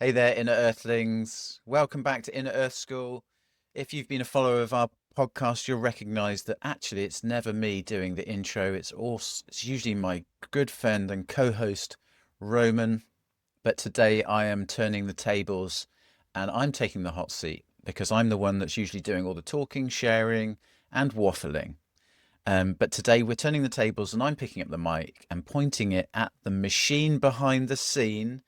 Hey there, Inner Earthlings. Welcome back to Inner Earth School. If you've been a follower of our podcast, you'll recognize that actually it's never me doing the intro. It's usually my good friend and co-host Roman, but today I am turning the tables and I'm taking the hot seat because I'm the one that's usually doing all the talking, sharing, and waffling. But today we're turning the tables and I'm picking up the mic and pointing it at the machine behind the scene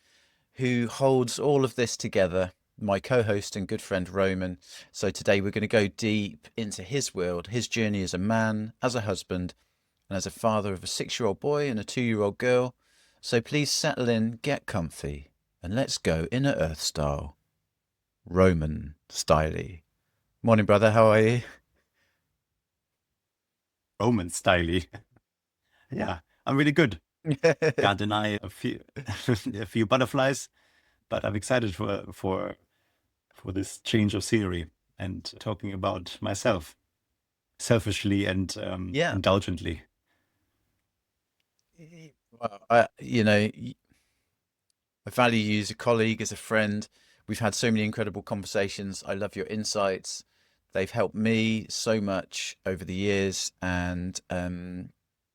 who holds all of this together, my co host and good friend Roman. So today we're going to go deep into his world, his journey as a man, as a husband, and as a father of a 6-year-old boy and a 2-year-old girl. So please settle in, get comfy, and let's go Inner Earth style. Roman styley. Morning, brother. How are you? Roman styly. Yeah, I'm really good. Can't deny a few a few butterflies, but I'm excited for this change of scenery and talking about myself selfishly and Yeah. indulgently. Well, I value you as a colleague, as a friend. We've had so many incredible conversations. I love your insights. They've helped me so much over the years. And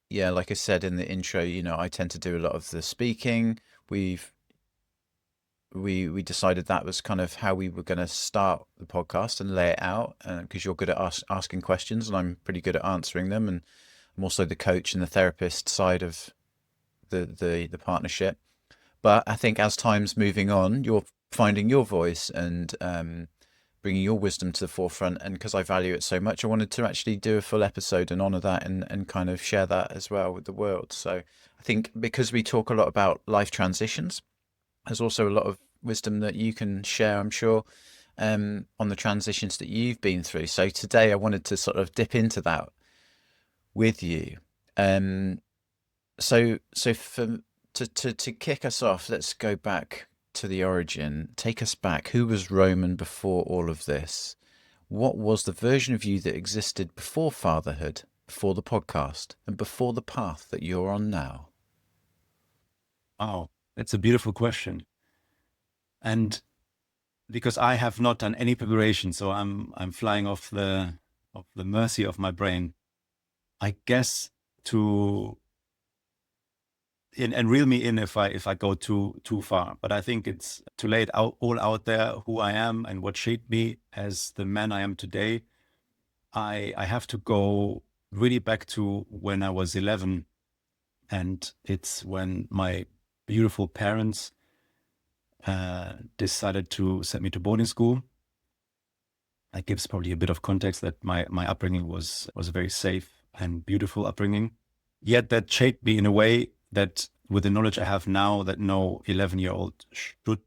yeah, like I said in the intro, I tend to do a lot of the speaking. We've we decided that was kind of how we were going to start the podcast and lay it out because you're good at asking questions and I'm pretty good at answering them. And I'm also the coach and the therapist side of the partnership. But I think as time's moving on, you're finding your voice and bringing your wisdom to the forefront. And because I value it so much, I wanted to actually do a full episode and honor that and kind of share that as well with the world. So I think because we talk a lot about life transitions, there's also a lot of wisdom that you can share, I'm sure, on the transitions that you've been through. So today I wanted to sort of dip into that with you. Um, so to kick us off, let's go back to the origin. Take us back. Who was Roman before all of this? What was the version of you that existed before fatherhood, before the podcast, and before the path that you're on now? Wow, that's a beautiful question. And because I have not done any preparation, so I'm flying off the mercy of my brain. I guess to and reel me in if I go too far. But I think it's to lay it out all out there who I am and what shaped me as the man I am today. I have to go really back to when I was 11, and it's when my beautiful parents decided to send me to boarding school. That gives probably a bit of context that my upbringing was a very safe and beautiful upbringing. Yet that shaped me in a way that, with the knowledge I have now, that no 11-year-old should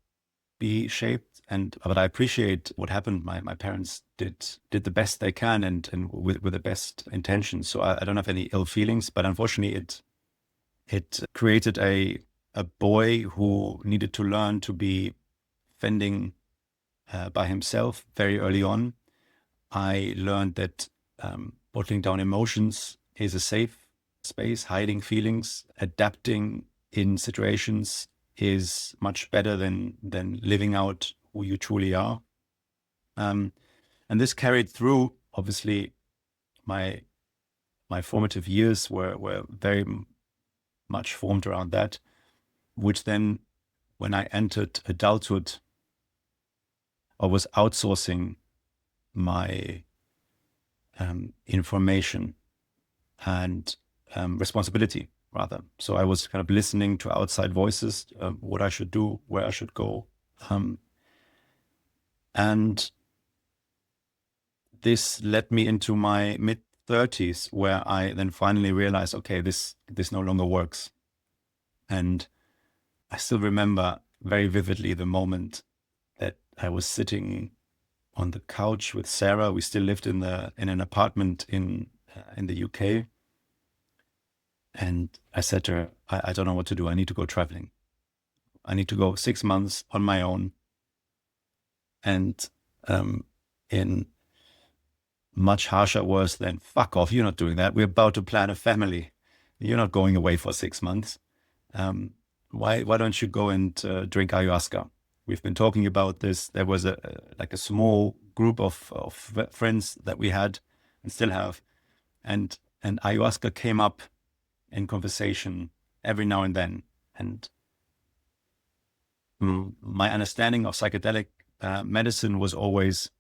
be shaped. But I appreciate what happened. My parents did the best they can and with the best intentions. So I don't have any ill feelings. But unfortunately, it created a boy who needed to learn to be fending by himself very early on. I learned that bottling down emotions is a safe space. Hiding feelings, adapting in situations is much better than living out who you truly are. And this carried through. Obviously, my formative years were very much formed around that, which then, when I entered adulthood, I was outsourcing my information and responsibility, rather. So I was kind of listening to outside voices, what I should do, where I should go. And this led me into my mid 30s, where I then finally realized, okay, this no longer works. And I still remember very vividly the moment that I was sitting on the couch with Sarah. We still lived in an apartment in the UK. And I said to her, I don't know what to do. I need to go traveling. I need to go 6 months on my own. And in much harsher words than fuck off, you're not doing that. We're about to plan a family. You're not going away for 6 months. Why don't you go and drink ayahuasca? we've been talking about this. There was like a small group of friends that we had and still have, and ayahuasca came up in conversation every now and then. And my understanding of psychedelic medicine was always,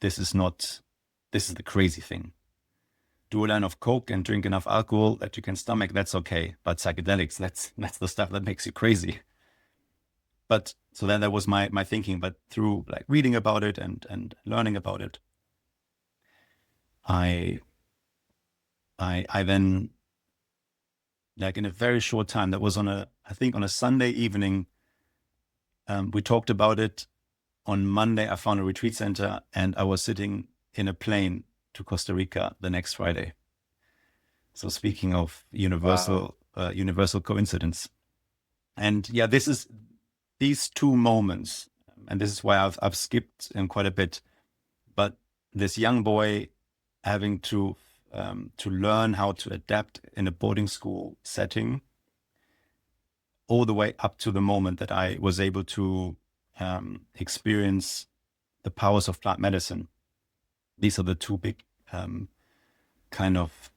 this is the crazy thing. Do a line of coke and drink enough alcohol that you can stomach, that's okay. But psychedelics, that's the stuff that makes you crazy. But so then that was my thinking. But through like reading about it and learning about it, I then, like in a very short time, that was I think on a Sunday evening, we talked about it. On Monday, I found a retreat center, and I was sitting in a plane to Costa Rica the next Friday. So speaking of Wow. universal coincidence, and yeah, these two moments, and this is why I've skipped quite a bit. But this young boy having to learn how to adapt in a boarding school setting, all the way up to the moment that I was able to experience the powers of plant medicine. These are the two big kind of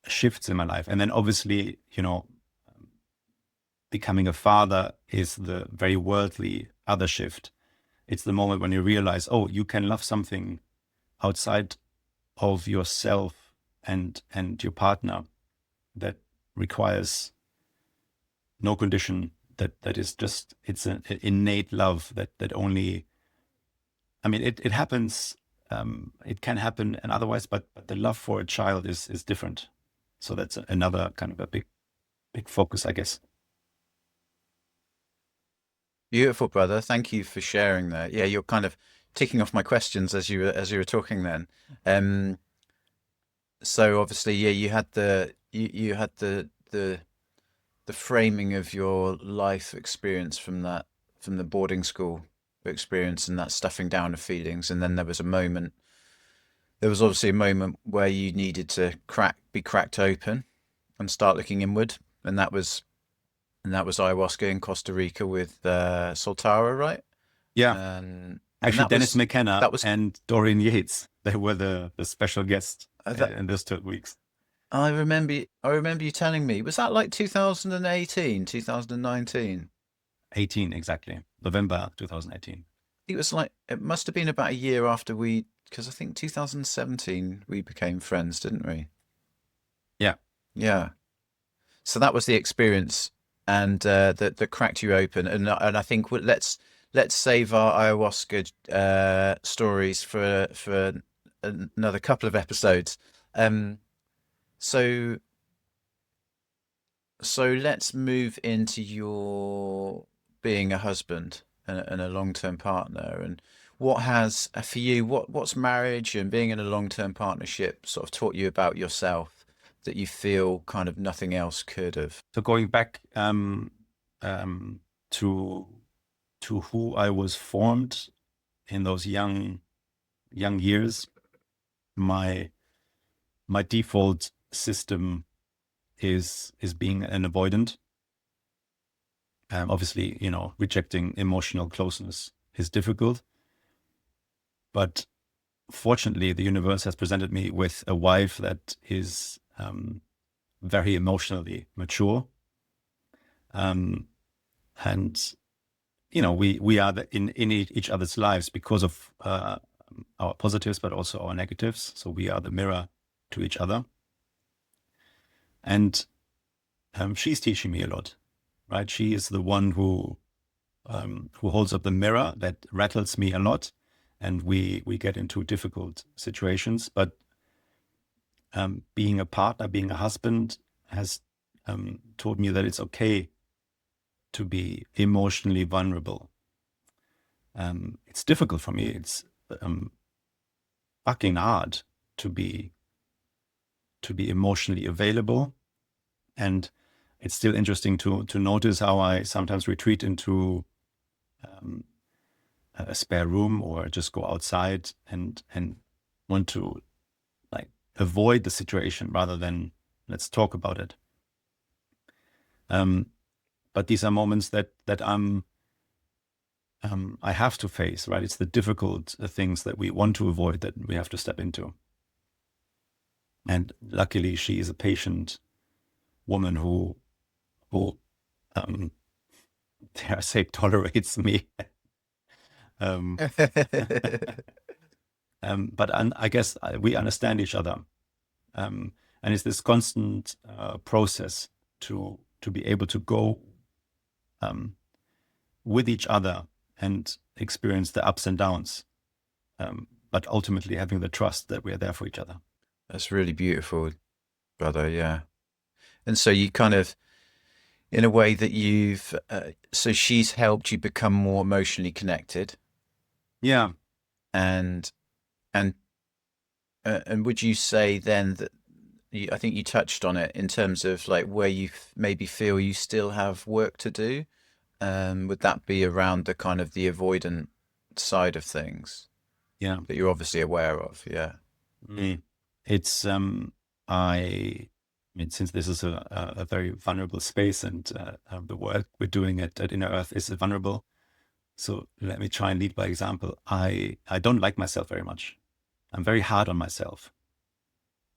shifts in my life. And then obviously, becoming a father is the very worldly other shift. It's the moment when you realize, oh, you can love something outside of yourself and your partner that requires no condition, that is just, it's an innate love that only, I mean, it happens, it can happen and otherwise, but the love for a child is different. So that's another kind of a big focus, I guess. Beautiful, brother. Thank you for sharing that. Yeah, you're kind of ticking off my questions as you were talking then. Um, so obviously, yeah, you had the framing of your life experience from the boarding school experience and that stuffing down of feelings, and then there was obviously a moment where you needed to be cracked open and start looking inward, and that was ayahuasca in Costa Rica with Soltara, right? Yeah. And Actually, Dennis McKenna that was and Dorian Yates, they were the special guests that in those 2 weeks. I remember you telling me, was that like 2018, 2019? 18, exactly. November 2018. It was like it must have been about a year after because I think 2017 we became friends, didn't we? Yeah. Yeah. So that was the experience, and that cracked you open. And I think let's save our ayahuasca stories for another couple of episodes. Um, so so let's move into your being a husband and a long-term partner, and what has for you what's marriage and being in a long-term partnership sort of taught you about yourself that you feel kind of nothing else could have. So going back um, to who I was formed in those young years, my default system is being an avoidant. Obviously, rejecting emotional closeness is difficult, but fortunately, the universe has presented me with a wife that is very emotionally mature, um, and we are in each other's lives because of our positives, but also our negatives. So we are the mirror to each other, and she's teaching me a lot. Right, she is the one who holds up the mirror that rattles me a lot, and we get into difficult situations. But being a partner, being a husband, has taught me that it's okay to be emotionally vulnerable. It's difficult for me. It's fucking hard to be emotionally available, and it's still interesting to notice how I sometimes retreat into a spare room or just go outside and want to like avoid the situation rather than let's talk about it. But but these are moments that I have to face, right? It's the difficult things that we want to avoid that we have to step into. And luckily, she is a patient woman who um, dare I say, tolerates me. um, but I guess we understand each other, and it's this constant process to be able to go um, with each other and experience the ups and downs, but ultimately having the trust that we are there for each other. That's really beautiful, brother. Yeah. And so you kind of, in a way that so she's helped you become more emotionally connected, Yeah, and and and would you say then that I think you touched on it in terms of like where you maybe feel you still have work to do? Would that be around the kind of the avoidant side of things yeah. that you're obviously aware of? Yeah. Mm. It's I mean, since this is a very vulnerable space, and the work we're doing at Inner Earth is vulnerable. So let me try and lead by example. I don't like myself very much. I'm very hard on myself,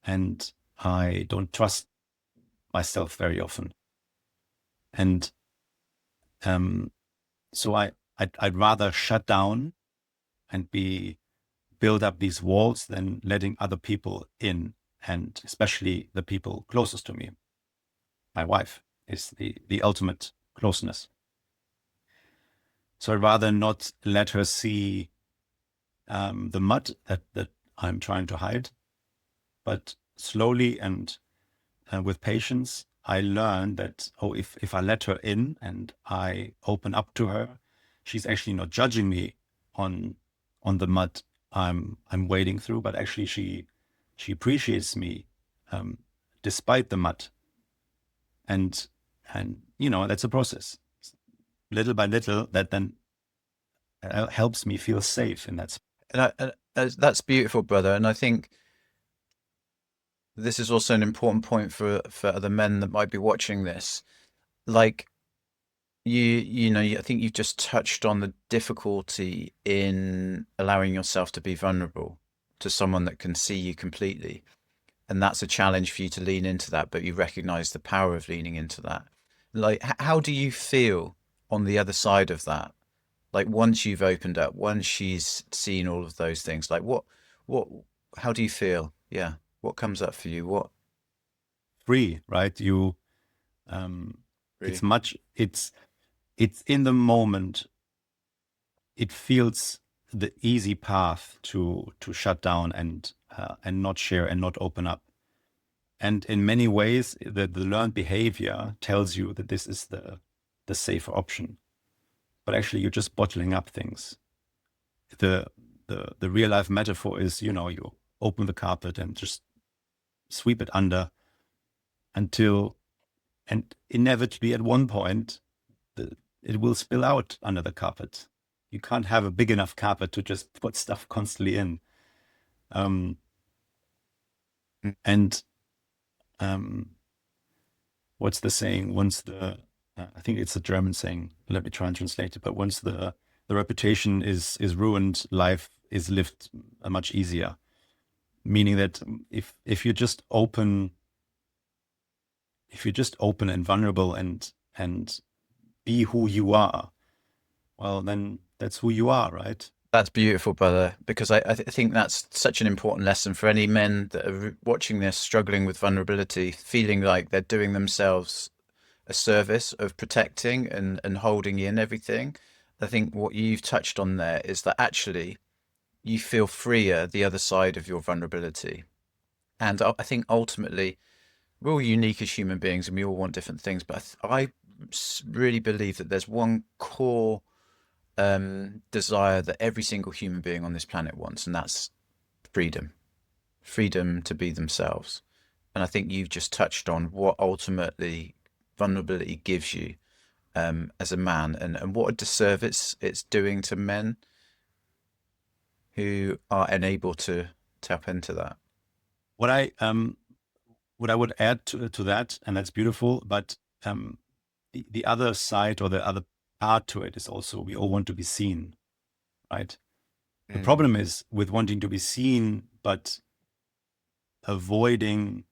and I don't trust myself very often. And so I'd rather shut down and build up these walls than letting other people in, and especially the people closest to me. My wife is the ultimate closeness. So I'd rather not let her see the mud that I'm trying to hide, but slowly and with patience, I learn that, oh, if I let her in and I open up to her, she's actually not judging me on the mud I'm wading through, but actually she appreciates me um, despite the mud. And that's a process. Little by little, that then helps me feel safe in that. And that's beautiful, brother. And I think this is also an important point for other men that might be watching this. Like I think you've just touched on the difficulty in allowing yourself to be vulnerable to someone that can see you completely. And that's a challenge for you to lean into that, but you recognize the power of leaning into that. Like, how do you feel on the other side of that? Like, once you've opened up, once she's seen all of those things, like what, how do you feel? Yeah. What comes up for you? What Free, right? Um, it's really? much. It's in the moment. It feels the easy path to shut down and not share and not open up. And in many ways, the learned behavior tells you that this is the safer option. But actually, you're just bottling up things. The the real life metaphor is, you open the carpet and just sweep it under until, and inevitably at one point, it will spill out under the carpet. You can't have a big enough carpet to just put stuff constantly in. Um, Mm. and um, what's the saying? I think it's a German saying. Let me try and translate it. But once the reputation is ruined, life is lived much easier. Meaning that if you're just open and vulnerable and be who you are, well, then that's who you are, right? That's beautiful, brother, because I think that's such an important lesson for any men that are watching this, struggling with vulnerability, feeling like they're doing themselves a service of protecting and holding in everything. I think what you've touched on there is that actually you feel freer the other side of your vulnerability. And I think ultimately we're all unique as human beings and we all want different things. But I really believe that there's one core desire that every single human being on this planet wants, and that's freedom, freedom to be themselves. And I think you've just touched on what ultimately vulnerability gives you as a man, and what a disservice it's doing to men who are unable to tap into that. What I what I would add to that, and that's beautiful, but the other side or the other part to it is also we all want to be seen, right? The Mm. problem is with wanting to be seen, but avoiding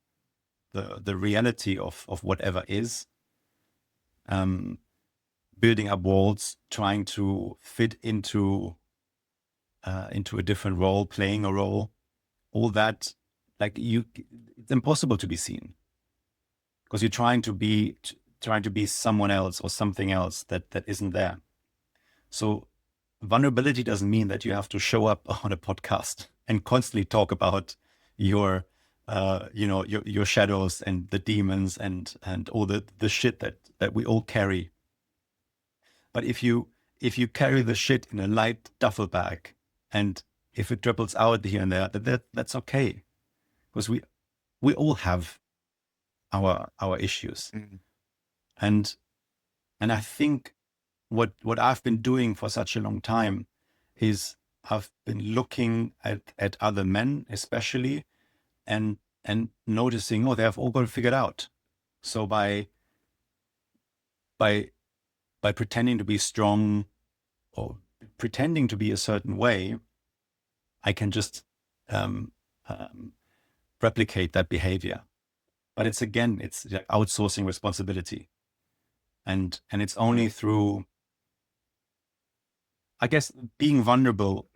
the reality of whatever is, um, building up walls, trying to fit into a different role, playing a role, all that, like it's impossible to be seen because you're trying to be someone else or something else that isn't there. So vulnerability doesn't mean that you have to show up on a podcast and constantly talk about your your shadows and the demons and all the shit that we all carry. But if you carry the shit in a light duffel bag, and if it dribbles out here and there, that's okay, because we all have our issues. Mm. And and I think what I've been doing for such a long time is I've been looking at other men especially, and noticing, oh, they have all got it figured out. So by by pretending to be strong or pretending to be a certain way, I can just um, um, replicate that behavior. But it's like outsourcing responsibility, and it's only through, I guess, being vulnerable.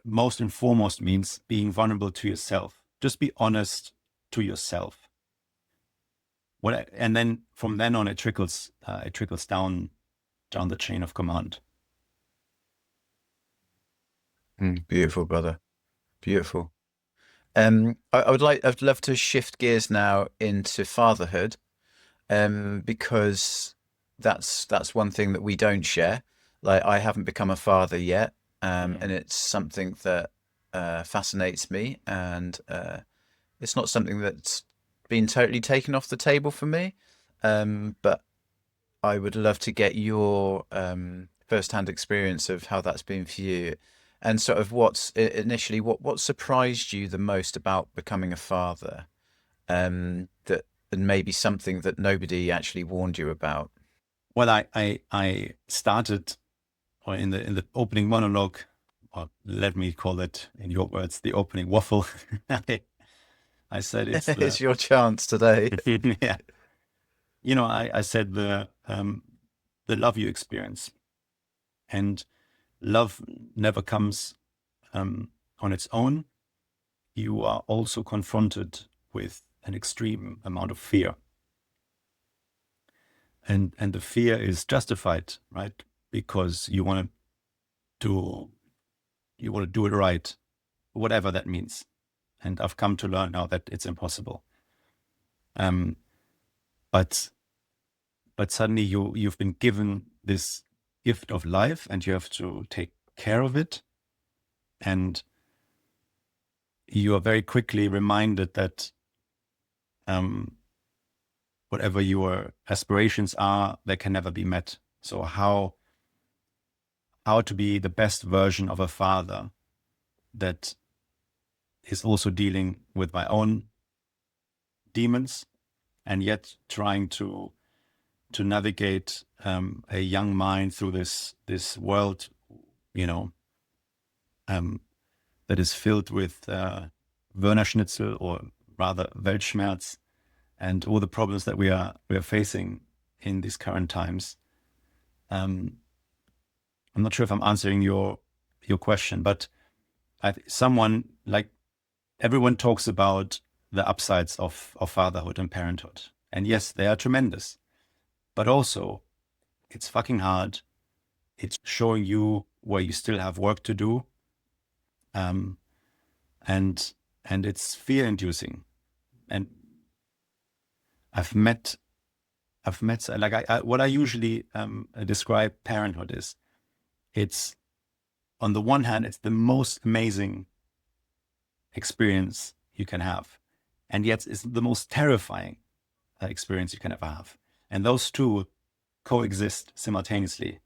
Most and foremost means being vulnerable to yourself. Just be honest to yourself. And then from then on, it trickles down the chain of command. Mm. Beautiful, brother. Beautiful. I'd love to shift gears now into fatherhood, because that's one thing that we don't share. Like, I haven't become a father yet, Mm. and it's something that fascinates me, and it's not something that's been totally taken off the table for me. But I would love to get your first-hand experience of how that's been for you, and sort of initially what surprised you the most about becoming a father, that and maybe something that nobody actually warned you about. Well, I started, or in the opening monologue, or let me call it in your words, the opening waffle. I said it's the It's your chance today. yeah. I said the love you experience, and love never comes on its own. You are also confronted with an extreme amount of fear, and the fear is justified, right? Because to you want to do it right, whatever that means. And I've come to learn now that it's impossible. Um, but but suddenly you've been given this gift of life, and you have to take care of it, and you are very quickly reminded that um, whatever your aspirations are, they can never be met. So how to be the best version of a father that is also dealing with my own demons, and yet trying to navigate a young mind through this world, you know, um, that is filled with Werner Schnitzel, or rather Weltschmerz, and all the problems that we are facing in these current times. Um, I'm not sure if I'm answering your question, but someone like everyone talks about the upsides of fatherhood and parenthood, and yes, they are tremendous, but also it's fucking hard. It's showing you where you still have work to do, um, and it's fear inducing. And I've met like what I usually describe parenthood is, it's on the one hand it's the most amazing experience you can have, and yet it's the most terrifying experience you can ever have, and those two coexist simultaneously.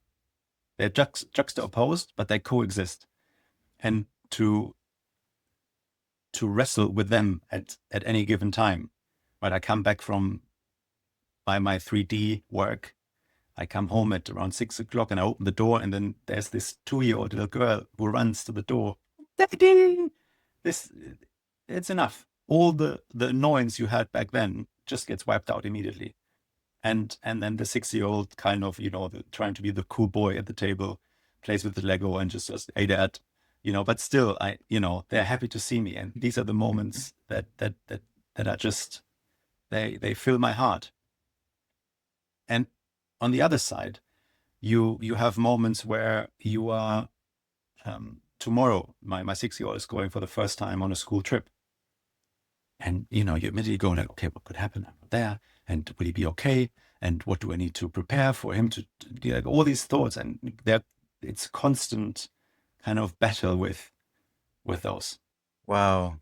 They're juxtaposed, but they coexist, and to wrestle with them at any given time. Right, I come back from by my 3D work, I come home at around 6 o'clock and I open the door, and then there's this 2-year-old little girl who runs to the door. Daddy! This, it's enough. All the annoyance you had back then just gets wiped out immediately. And then the 6-year-old kind of, trying to be the cool boy at the table, plays with the Lego and just says, "Hey, Dad," but still, they're happy to see me. And these are the moments that are just, they fill my heart. And on the other side, you have moments where you are, tomorrow, my 6-year-old is going for the first time on a school trip. And, you immediately go like, okay, what could happen there? And will he be okay? And what do I need to prepare for him to do? Like, all these thoughts, and it's constant kind of battle with those. Wow.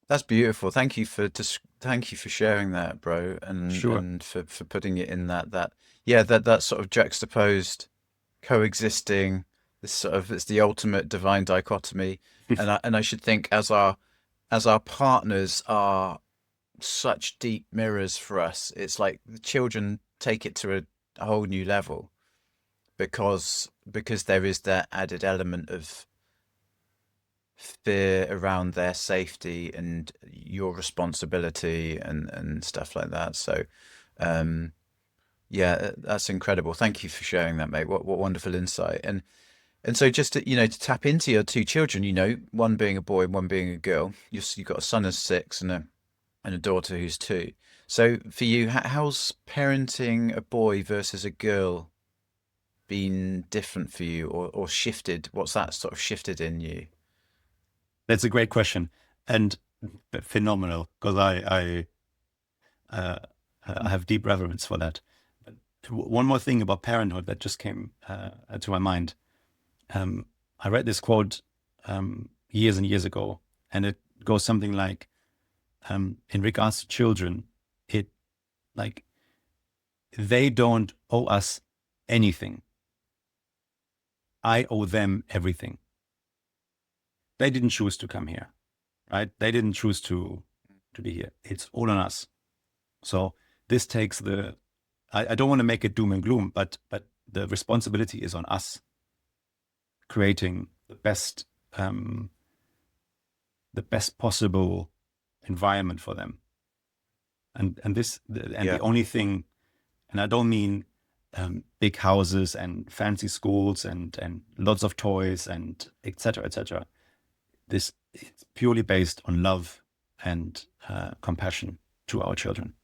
That's beautiful. Thank you for sharing that, bro, Sure. and for putting it in that sort of juxtaposed, coexisting. This sort of it's the ultimate divine dichotomy, and I should think as our partners are such deep mirrors for us. It's like the children take it to a whole new level because there is that added element of fear around their safety and your responsibility and stuff like that. So, um, yeah, that's incredible. Thank you for sharing that, mate. What wonderful insight. And so just to tap into your two children, one being a boy and one being a girl. You've got a son who's 6 and a daughter who's 2. So for you, how's parenting a boy versus a girl been different for you or shifted? What's that sort of shifted in you? That's a great question, and phenomenal, because uh, I have deep reverence for that. But one more thing about parenthood that just came to my mind. I read this quote years and years ago, and it goes something like, in regards to children, it like they don't owe us anything. I owe them everything. They didn't choose to come here, right? They didn't choose to be here. It's all on us. So this takes I don't want to make it doom and gloom, but the responsibility is on us, creating the best possible environment for them. And Yeah, the only thing, and I don't mean big houses and fancy schools and lots of toys and etc. etc. This, it's purely based on love and compassion to our children.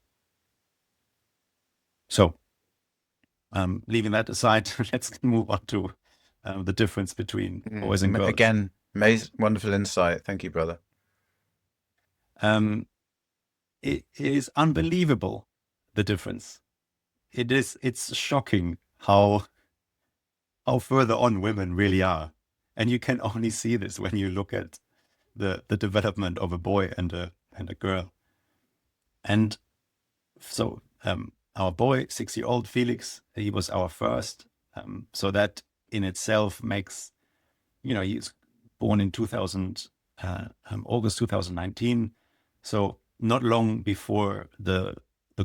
So, leaving that aside, let's move on to the difference between boys and girls. Again, amazing, wonderful insight. Thank you, brother. Um, it is unbelievable, the difference. It's shocking how further on women really are. And you can only see this when you look at the development of a boy and a girl. And so, our boy, 6-year-old Felix, he was our first. So that in itself makes, he's born in August 2019. So not long before the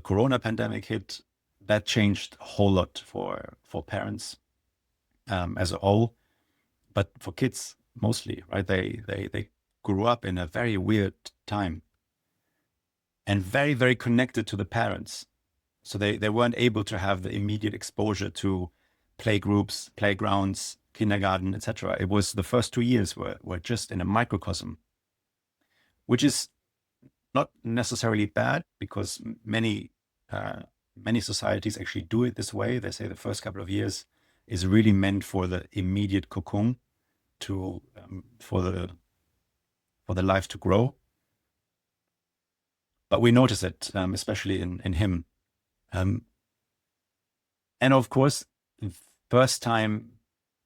Corona pandemic hit, that changed a whole lot for parents as a whole, but for kids mostly, right? They grew up in a very weird time and very, very connected to the parents. So they weren't able to have the immediate exposure to play groups, playgrounds, kindergarten, etc. It was the first 2 years were just in a microcosm, which is not necessarily bad, because many societies actually do it this way. They say the first couple of years is really meant for the immediate cocoon to for the life to grow. But we notice it, especially in him. And of course, first time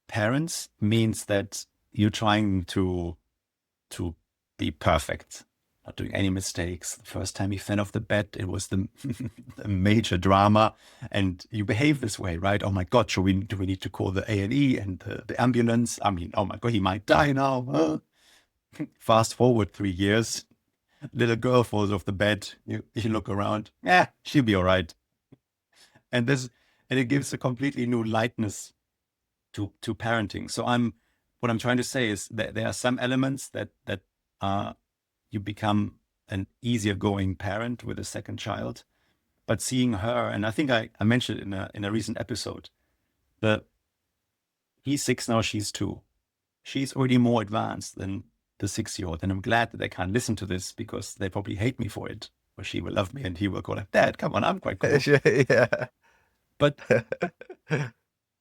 parents means that you're trying to be perfect, not doing any mistakes. The first time he fell off the bed, it was the major drama, and you behave this way, right? Oh my God, do we need to call the A&E and the ambulance? I mean, oh my God, he might die now. Huh? Fast forward 3 years, little girl falls off the bed. You look around, yeah, she'll be all right. And and it gives a completely new lightness to parenting. So what I'm trying to say is that there are some elements that you become an easier going parent with a second child. But seeing her, and I think I mentioned in a recent episode, that he's 6 now, she's 2. She's already more advanced than the 6-year-old. And I'm glad that they can't listen to this because they probably hate me for it. Or she will love me and he will go like, Dad, come on, I'm quite cool. Yeah. But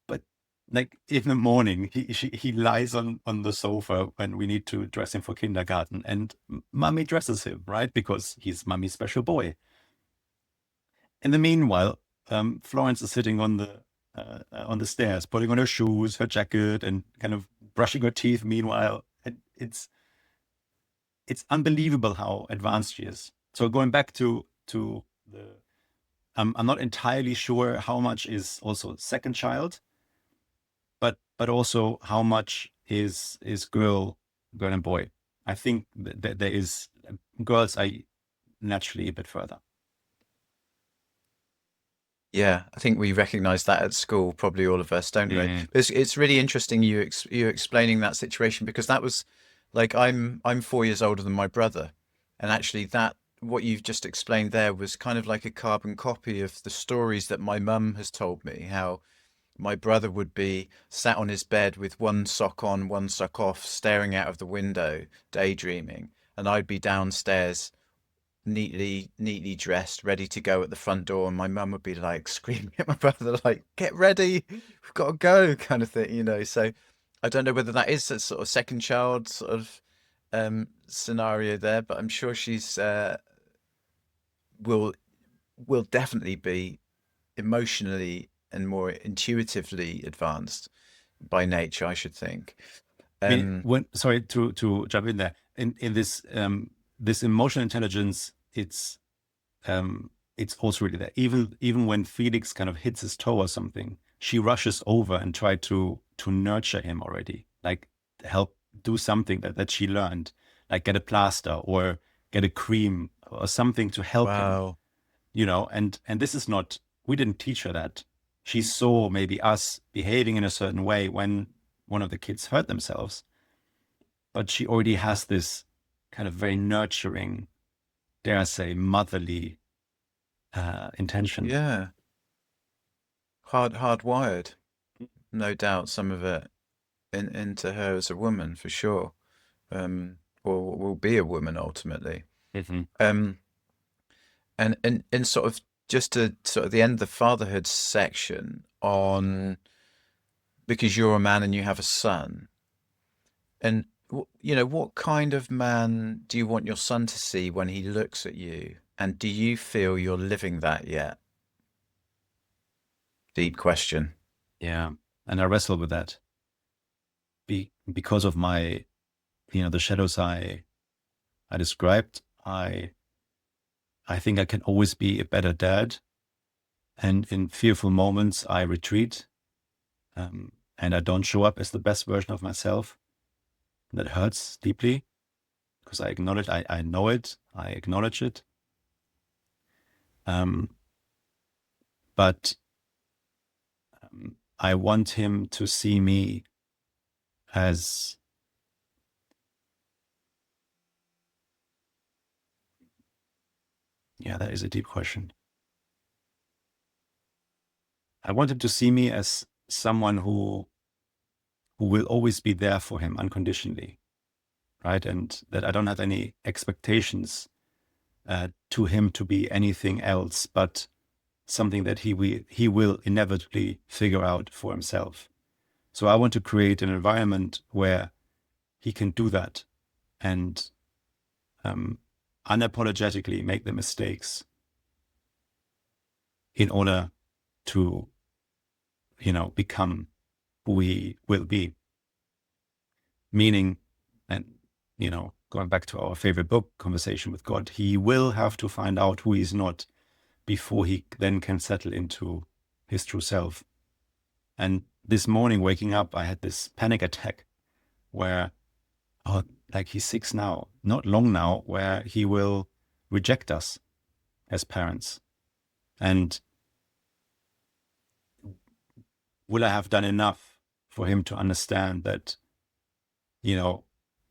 but like in the morning, he lies on the sofa when we need to dress him for kindergarten, and mommy dresses him, right? Because he's mommy's special boy. In the meanwhile, Florence is sitting on the stairs, putting on her shoes, her jacket, and kind of brushing her teeth. Meanwhile, and it's unbelievable how advanced she is. So going back to the, I'm not entirely sure how much is also second child, but also how much is girl and boy. I think that there is girls are naturally a bit further. Yeah, I think we recognize that at school, probably all of us, don't we? Mm. But it's really interesting you explaining that situation, because that was like I'm 4 years older than my brother, and actually that what you've just explained there was kind of like a carbon copy of the stories that my mum has told me, how my brother would be sat on his bed with one sock on, one sock off, staring out of the window, daydreaming, and I'd be downstairs neatly dressed, ready to go at the front door, and my mum would be like screaming at my brother, like, "Get ready, we've got to go," kind of thing, you know. So I don't know whether that is a sort of second child sort of scenario there, but I'm sure she's will will definitely be emotionally and more intuitively advanced by nature, I should think. I mean, Um, sorry to jump in there. In this this emotional intelligence, it's also really there. Even when Felix kind of hits his toe or something, she rushes over and try to nurture him already, like help do something that she learned, like get a plaster or get a cream or something to help him, wow. and this is not, we didn't teach her that. She saw maybe us behaving in a certain way when one of the kids hurt themselves, but she already has this kind of very nurturing, dare I say, motherly intention. Yeah, hardwired, no doubt, some of it into her as a woman for sure, or will be a woman ultimately. Mhm. Um, and sort of just to sort of the end of the fatherhood section on, because you're a man and you have a son, and you know, what kind of man do you want your son to see when he looks at you, and do you feel you're living that yet? Deep question. Yeah, and I wrestle with that because of my, the shadows I described. I think I can always be a better dad, and in fearful moments I retreat, and I don't show up as the best version of myself. That hurts deeply because I acknowledge, I know it, I acknowledge it. Um, but I want him to see me as, yeah, that is a deep question. I want him to see me as someone who will always be there for him unconditionally, right? And that I don't have any expectations to him to be anything else but something that he will inevitably figure out for himself. So I want to create an environment where he can do that and um, unapologetically make the mistakes in order to, become who he will be. Meaning, and, going back to our favorite book, Conversation with God, he will have to find out who he's not before he then can settle into his true self. And this morning, waking up, I had this panic attack where, oh, like he's 6 now, not long now, where he will reject us as parents. And will I have done enough for him to understand that, you know,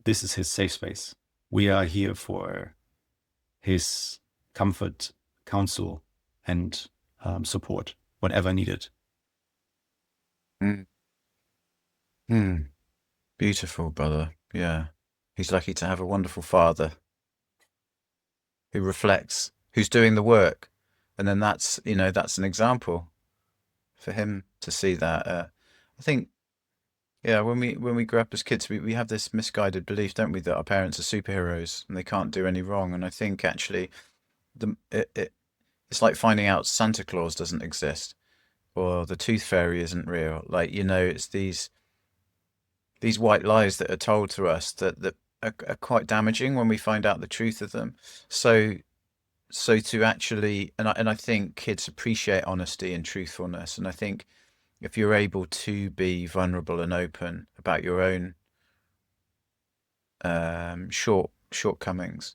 this is his safe space? We are here for his comfort, counsel, and support, whatever needed. Mm. Mm. Beautiful, brother. Yeah. He's lucky to have a wonderful father who reflects, who's doing the work. And then that's, that's an example for him to see that. I think, yeah, when we grow up as kids, we have this misguided belief, don't we, that our parents are superheroes and they can't do any wrong. And I think actually it's like finding out Santa Claus doesn't exist or the tooth fairy isn't real. Like, it's these white lies that are told to us that are quite damaging when we find out the truth of them. So to actually, and I think kids appreciate honesty and truthfulness, and I think if you're able to be vulnerable and open about your own shortcomings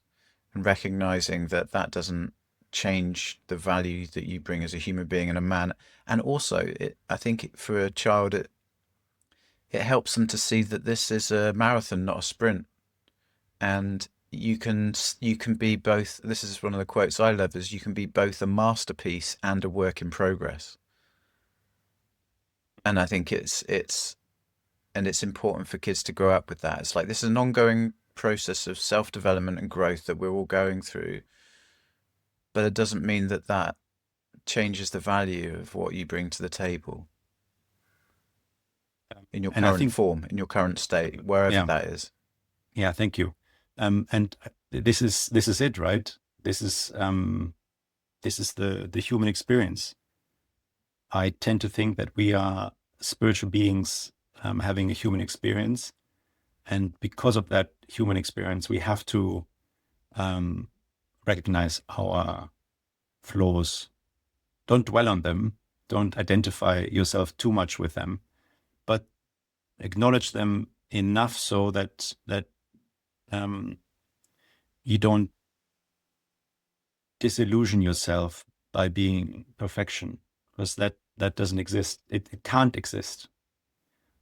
and recognizing that that doesn't change the value that you bring as a human being and a man, and also I think for a child it helps them to see that this is a marathon, not a sprint, and you can be both. This is one of the quotes I love: is you can be both a masterpiece and a work in progress. And I think it's important for kids to grow up with that. It's like this is an ongoing process of self-development and growth that we're all going through, but it doesn't mean that that changes the value of what you bring to the table in your And I current think, form, in your current state, wherever yeah, that is. yeah, thank you. And this is it, right? This is the human experience. I tend to think that we are spiritual beings having a human experience, and because of that human experience, we have to um, recognize our flaws. Don't dwell on them. Don't identify yourself too much with them, but acknowledge them enough so that um, you don't disillusion yourself by being perfection, because that doesn't exist. It can't exist.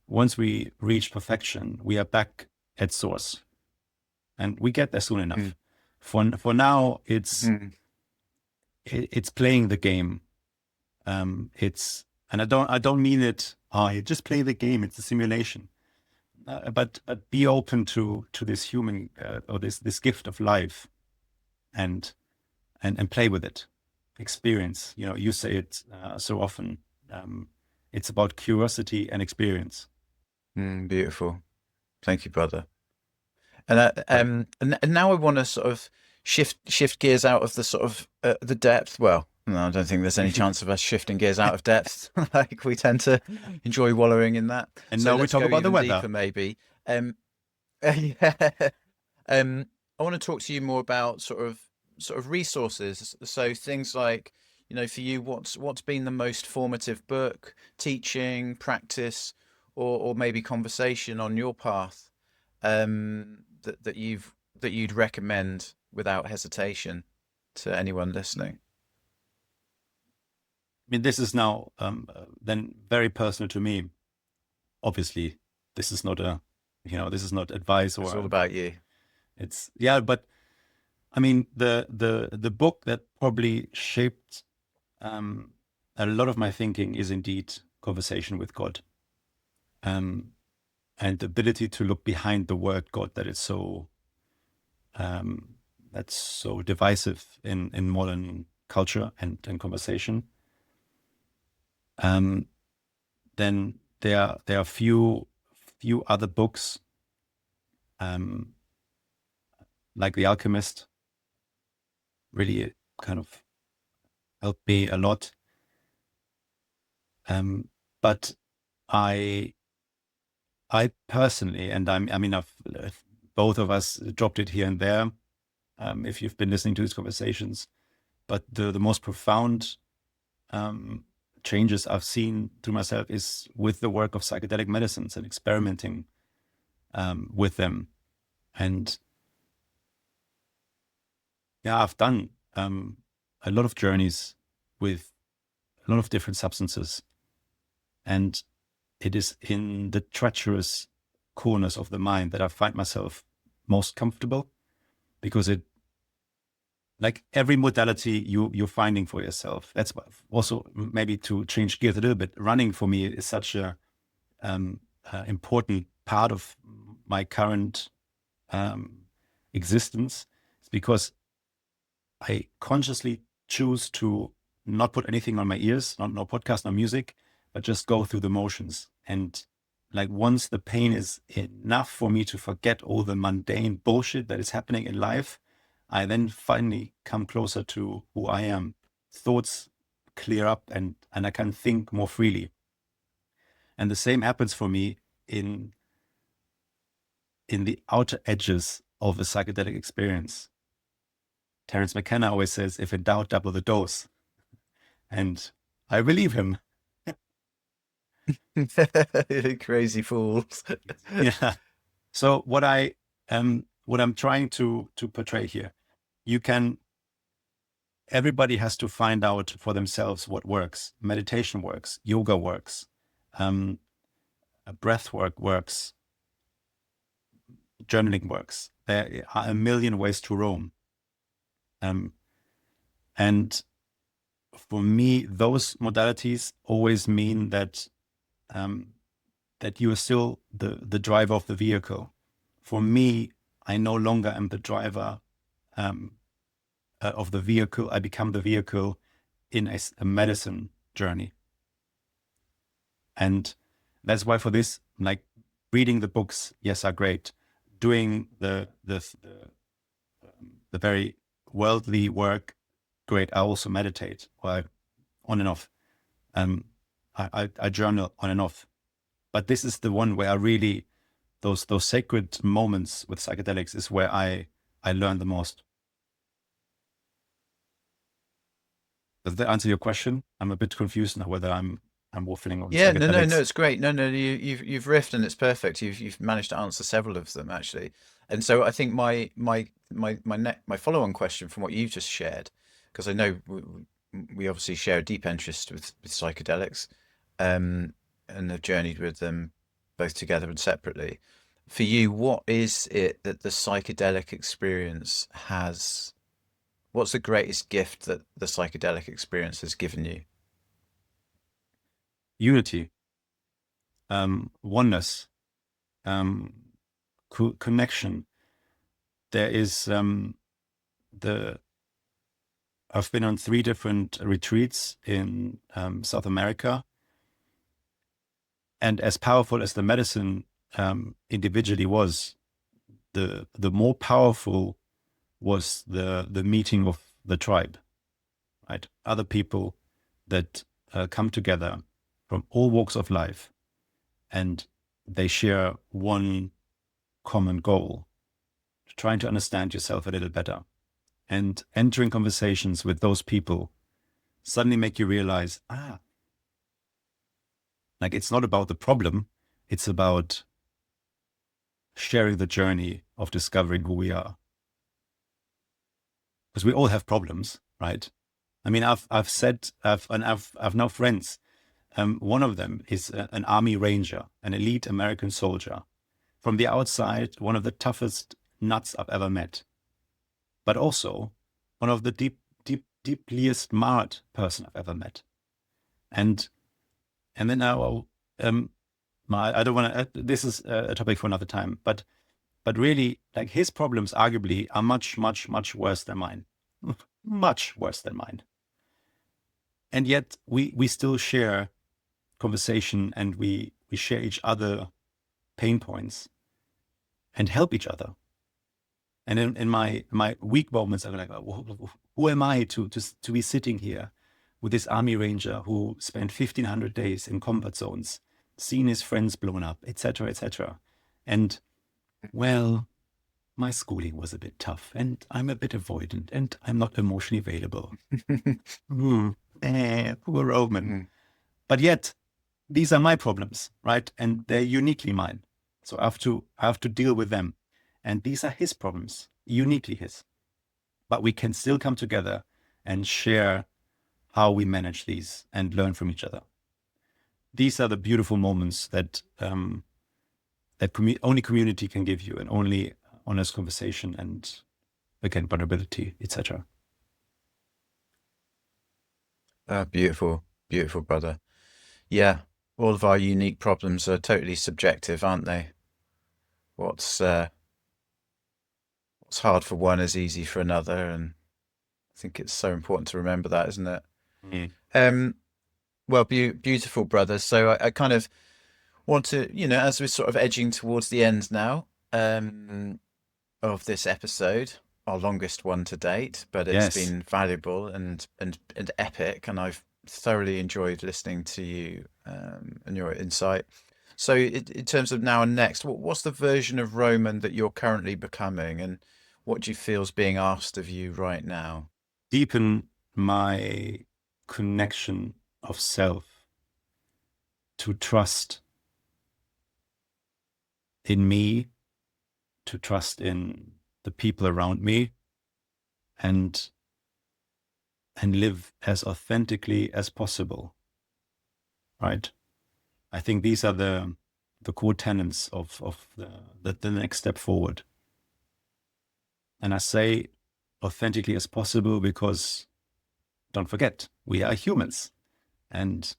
Once we reach perfection, we are back at source, and we get there soon Mm, enough. For now, mm, it's playing the game. It's and I don't mean it. Oh, you just play the game. It's a simulation. But be open to this human or this gift of life, and and play with it. Experience. You say it so often. Um, it's about curiosity and experience. beautiful. Thank you, brother. And But and now I want to sort of shift gears out of the sort of the depth. Well, no, I don't think there's any chance of us shifting gears out of depth. Like we tend to enjoy wallowing in that. and So now we let's talk go about the even weather. deeper, maybe. Yeah. I want to talk to you more about sort of resources. So things like, for you, what's been the most formative book, teaching, practice, or maybe conversation on your path, that you'd recommend without hesitation to anyone listening. I mean, this is now then very personal to me. Obviously, this is not this is not advice, It's all or about you. it's, yeah. But I mean, the book that probably shaped um, a lot of my thinking is indeed Conversation with God, um, and the ability to look behind the word God, um, that's so divisive in modern culture and conversation. Um, then there are few other books, um, like The Alchemist, really kind of helped me a lot. But I I personally, and I mean, both of us dropped it here and there, if you've been listening to these conversations. But the most profound um, changes I've seen through myself is with the work of psychedelic medicines and experimenting with them. And yeah, I've done a lot of journeys with a lot of different substances, and it is in the treacherous corners of the mind that I find myself most comfortable, because it, like every modality you're finding for yourself. That's also, maybe to change gears a little bit, running for me is such a important part of my current um, existence. It's because I consciously choose to not put anything on my ears, no podcast, no music, but just go through the motions. And like, once the pain is enough for me to forget all the mundane bullshit that is happening in life, I then finally come closer to who I am. Thoughts clear up, and I can think more freely. And the same happens for me in the outer edges of a psychedelic experience. Terence McKenna always says, if in doubt, double the dose. And I believe him. Crazy fools. Yeah. So what I'm trying to portray here, everybody has to find out for themselves what works. Meditation works, yoga works, breath work works, journaling works. There are a million ways to roam. And for me, those modalities always mean that that you are still the driver of the vehicle. For me, I no longer am the driver of the vehicle. I become the vehicle in a medicine journey. And that's why for this, like, reading the books, yes, are great. Doing the very worldly work, great. I also meditate, or on and off. I journal on and off. But this is the one where I really, those sacred moments with psychedelics is where I learn the most. Does that answer your question? I'm a bit confused now whether I'm waffling on Yeah, no, no, no, psychedelics. it's great. No, no, you've riffed and it's perfect. You've managed to answer several of them actually. And so I think my follow-on question from what you've just shared, because I know we obviously share a deep interest with psychedelics, and have journeyed with them both together and separately. For you, what is it that the psychedelic experience has? What's the greatest gift that the psychedelic experience has given you? Unity, oneness, um, connection. There is the I've been on 3 different retreats in South America, and as powerful as the medicine individually was, the more powerful was the meeting of the tribe, right? Other people that come together from all walks of life, and they share one common goal, trying to understand yourself a little better. And entering conversations with those people suddenly make you realize, like, it's not about the problem, it's about sharing the journey of discovering who we are. Because we all have problems, right? I mean, I've now friends. One of them is an Army Ranger, an elite American soldier. From the outside, one of the toughest nuts I've ever met, but also one of the deeply smart person I've ever met. And then now, I don't want to. This is a topic for another time, but really, like, his problems arguably are much worse than mine, much worse than mine. And yet we still share conversation, and we share each other pain points and help each other. And in my weak moments, I'm like, who am I to be sitting here with this Army Ranger who spent 1,500 days in combat zones, seen his friends blown up, etc., etc. And, well, my schooling was a bit tough, and I'm a bit avoidant, and I'm not emotionally available. Poor Roman. Mm. But yet, these are my problems, right? And they're uniquely mine. So I have to deal with them. And these are his problems, uniquely his. But we can still come together and share how we manage these and learn from each other. these are the beautiful moments that only community can give you, and only honest conversation and, again, vulnerability, etc. Beautiful, beautiful, brother. Yeah, all of our unique problems are totally subjective, aren't they? What's uh, what's hard for one is easy for another, and I think it's so important to remember that, isn't it? Mm. Um, well, beautiful, brother. So I kind of want to, as we're sort of edging towards the end now, of this episode, our longest one to date, but it's Yes. been valuable and epic, and I've thoroughly enjoyed listening to you and your insight. So, in terms of now and next, what's the version of Roman that you're currently becoming, and what do you feel is being asked of you right now? Deepen my connection of self, to trust in me, to trust in the people around me, and live as authentically as possible. Right? I think these are the core tenets of the next step forward. And I say authentically as possible because, don't forget, we are humans, and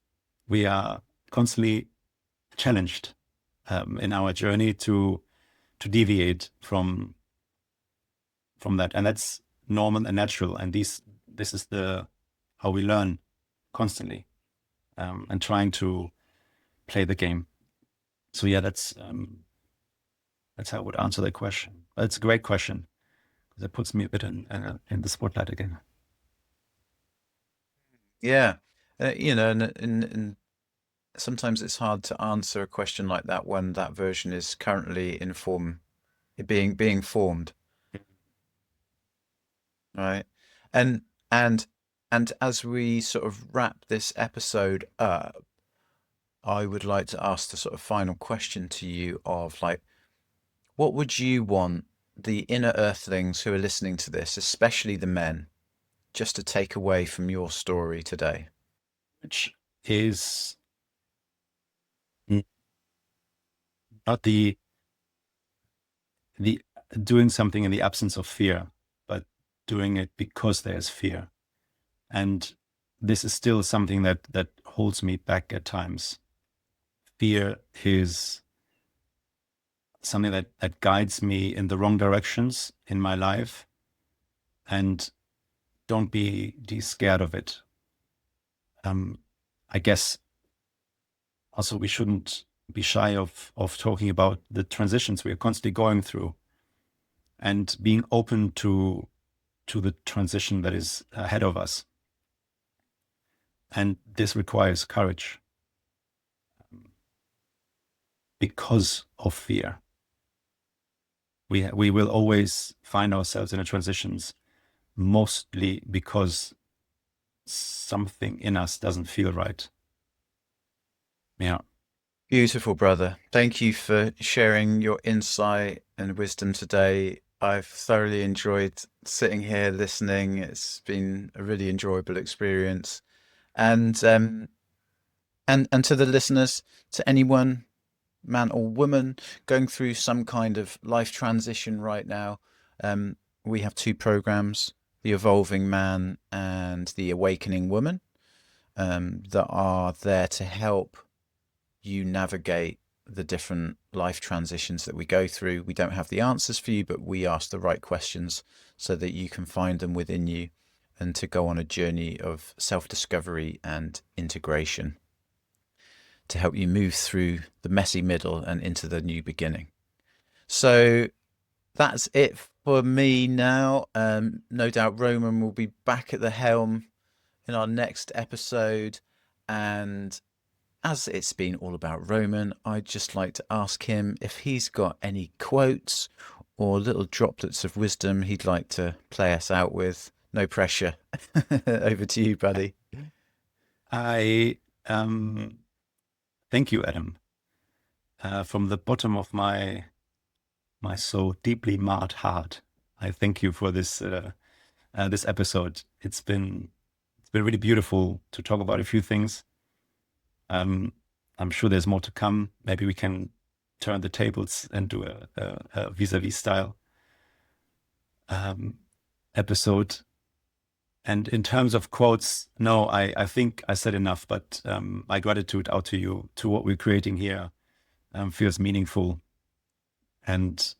we are constantly challenged in our journey to deviate from that, and that's normal and natural. And this is the how we learn constantly, and trying to play the game. So yeah, that's how I would answer that question. But it's a great question because it puts me a bit in the spotlight again. Yeah, and sometimes it's hard to answer a question like that when that version is currently in form, being formed, right? And and and as we sort of wrap this episode up, I would like to ask the sort of final question to you of like, what would you want the inner earthlings who are listening to this, especially the men, just to take away from your story today? Which is not the doing something in the absence of fear, but doing it because there's fear. And this is still something that holds me back at times. Fear is something that guides me in the wrong directions in my life. And don't be scared of it. I guess also we shouldn't be shy of talking about the transitions we are constantly going through, and being open to the transition that is ahead of us. And this requires courage because of fear. We will always find ourselves in the transitions, mostly because something in us doesn't feel right. Yeah. Beautiful, brother. Thank you for sharing your insight and wisdom today. I've thoroughly enjoyed sitting here listening. It's been a really enjoyable experience. And and to the listeners, to anyone, man or woman, going through some kind of life transition right now, um, we have two programs: the Evolving Man and the Awakening Woman, that are there to help you navigate the different life transitions that we go through. We don't have the answers for you, but we ask the right questions so that you can find them within you and to go on a journey of self discovery and integration to help you move through the messy middle and into the new beginning. So that's it for me now. No doubt Roman will be back at the helm in our next episode. And as it's been all about Roman, I'd just like to ask him if he's got any quotes or little droplets of wisdom he'd like to play us out with. No pressure. Over to you, buddy. I thank you, Adam, from the bottom of my so deeply marred heart. I thank you for this episode. It's been really beautiful to talk about a few things. I'm sure there's more to come. Maybe we can turn the tables and do a vis-a-vis style episode. And in terms of quotes, no, I think I said enough, but my gratitude out to you, to what we're creating here, feels meaningful. And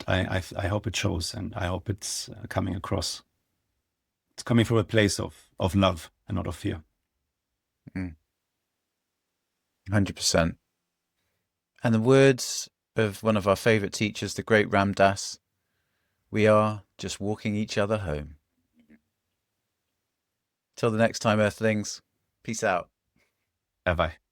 I hope it shows, and I hope it's coming across. It's coming from a place of love and not of fear. 100%. And the words of one of our favorite teachers, the great Ram Dass, we are just walking each other home. Till the next time, Earthlings. Peace out. Bye bye.